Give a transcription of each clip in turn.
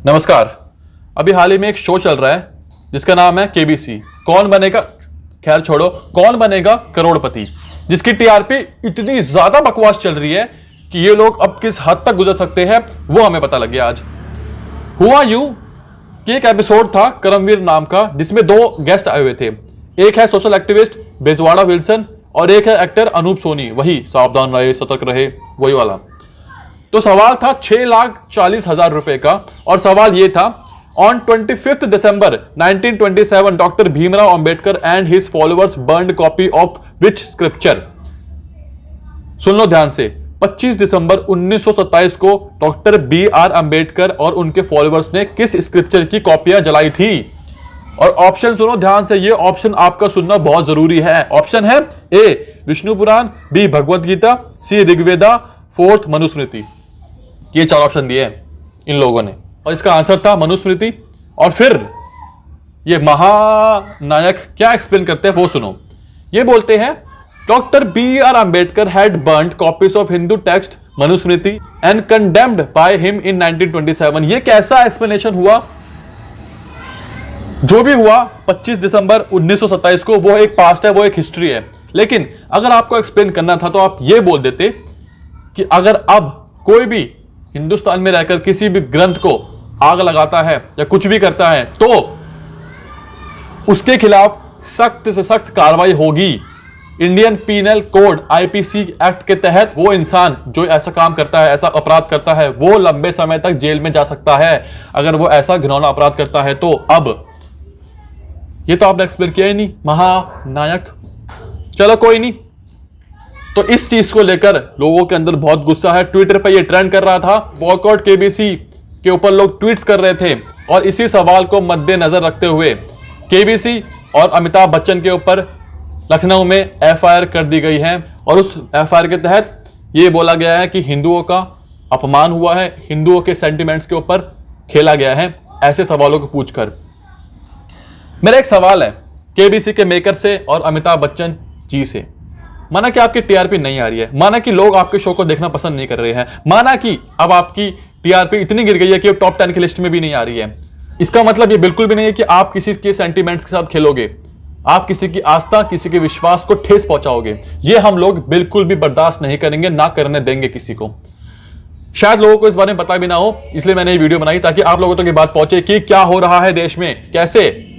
नमस्कार। अभी हाल ही में एक शो चल रहा है जिसका नाम है केबीसी, कौन बनेगा, खैर छोड़ो, कौन बनेगा करोड़पति, जिसकी टीआरपी इतनी ज्यादा बकवास चल रही है कि ये लोग अब किस हद तक गुजर सकते हैं वो हमें पता लग गया आज। हुआ यूं कि एक एपिसोड था करमवीर नाम का जिसमें दो गेस्ट आए हुए थे। एक है सोशल एक्टिविस्ट बेजवाड़ा विल्सन और एक है एक्टर अनूप सोनी, वही सावधान रहे सतर्क रहे वही वाला। तो सवाल था 6,40,000 रुपए का और सवाल यह था, on 25 December 1927 doctor Bhimrao Ambedkar and his followers burned copy of which scripture. सुन लो ध्यान से, 25 दिसंबर 1927 को डॉक्टर बी.आर. अंबेडकर और उनके फॉलोअर्स ने किस स्क्रिप्चर की कॉपियां जलाई थी। और ऑप्शन सुनो ध्यान से, ये ऑप्शन आपका सुनना बहुत जरूरी है। ऑप्शन है ए विष्णु पुराण, बी भगवत गीता, सी ऋग्वेदा, फोर्थ मनुस्मृति। ये चार ऑप्शन दिए इन लोगों ने और इसका आंसर था मनुस्मृति। और फिर ये महानायक क्या एक्सप्लेन करते हैं वो सुनो। ये बोलते हैं doctor B R. Ambedkar had burned copies of Hindu text Manusmriti and condemned by him in 1927। ये कैसा एक्सप्लेनेशन हुआ? जो भी हुआ 25 दिसंबर 1927 को, वो एक पास्ट है, वो एक हिस्ट्री है। लेकिन अगर आपको एक्सप्लेन करना था तो आप ये बोल देते कि अगर अब कोई भी हिंदुस्तान में रहकर किसी भी ग्रंथ को आग लगाता है या कुछ भी करता है तो उसके खिलाफ सख्त से सख्त कार्रवाई होगी। Indian penal code IPC act के तहत वो इंसान जो ऐसा काम करता है, ऐसा अपराध करता है, वो लंबे समय तक जेल में जा सकता है अगर वो ऐसा घिनौना अपराध करता है। तो अब ये तो आपने एक्सप्लेन किया ही नहीं महानायक। चलो कोई नहीं। तो इस चीज को लेकर लोगों के अंदर बहुत गुस्सा है। ट्विटर पर ये ट्रेंड कर रहा था, बॉयकॉट केबीसी के ऊपर लोग ट्वीट्स कर रहे थे। और इसी सवाल को मद्देनजर रखते हुए केबीसी और अमिताभ बच्चन के ऊपर लखनऊ में एफआईआर कर दी गई है। और उस एफआईआर के तहत ये बोला गया है कि हिंदुओं का अपमान हुआ है, हिंदुओं के सेंटिमेंट्स के ऊपर खेला गया है, ऐसे सवालों को पूछकर। मेरा एक सवाल है केबीसी के मेकर से और अमिताभ बच्चन जी से। माना कि आपकी टीआरपी नहीं आ रही है, माना कि लोग आपके शो को देखना पसंद नहीं कर रहे हैं, माना कि अब आपकी टीआरपी इतनी गिर गई है कि टॉप 10 की लिस्ट में भी नहीं आ रही है। इसका मतलब ये बिल्कुल भी नहीं है कि आप किसी के सेंटिमेंट्स के साथ खेलोगे, आप किसी की आस्था, किसी के विश्वास को ठेस पहुंचाओगे। ये हम लोग बिल्कुल भी बर्दाश्त नहीं करेंगे, ना करने देंगे किसी को। शायद लोगों को इस बारे में पता भी ना हो, इसलिए मैंने ये वीडियो बनाई ताकि आप लोगों तक ये बात पहुंचे कि क्या हो रहा है देश में, कैसे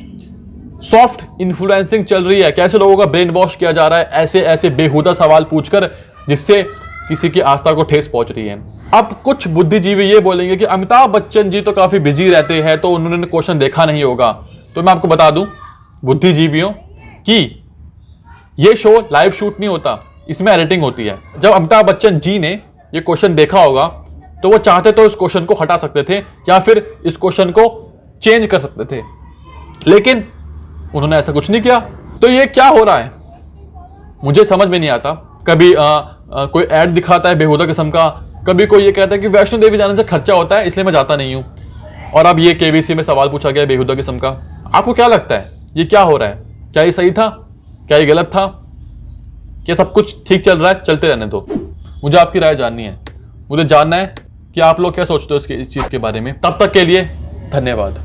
सॉफ्ट इन्फ्लुएंसिंग चल रही है, कैसे लोगों का ब्रेन वॉश किया जा रहा है ऐसे ऐसे बेहुदा सवाल पूछकर, जिससे किसी की आस्था को ठेस पहुंच रही है। अब कुछ बुद्धिजीवी ये बोलेंगे कि अमिताभ बच्चन जी तो काफी बिजी रहते हैं तो उन्होंने क्वेश्चन देखा नहीं होगा। तो मैं आपको बता दूं बुद्धिजीवियों कि ये शो लाइव शूट नहीं होता, इसमें एडिटिंग होती है। जब अमिताभ बच्चन जी ने ये क्वेश्चन देखा होगा तो वो चाहते तो इस क्वेश्चन को हटा सकते थे या फिर इस क्वेश्चन को चेंज कर सकते थे, लेकिन उन्होंने ऐसा कुछ नहीं किया। तो ये क्या हो रहा है मुझे समझ में नहीं आता। कभी कोई ऐड दिखाता है बेहुदा किस्म का, कभी कोई ये कहता है कि वैष्णो देवी जाने से खर्चा होता है इसलिए मैं जाता नहीं हूं, और अब ये केबीसी में सवाल पूछा गया बेहुदा किस्म का। आपको क्या लगता है ये क्या हो रहा है? क्या ये सही था, क्या ये गलत था, क्या सब कुछ ठीक चल रहा है? चलते रहने दो। मुझे आपकी राय जाननी है, मुझे जानना है कि आप लोग क्या सोचते हो इस चीज के बारे में। तब तक के लिए धन्यवाद।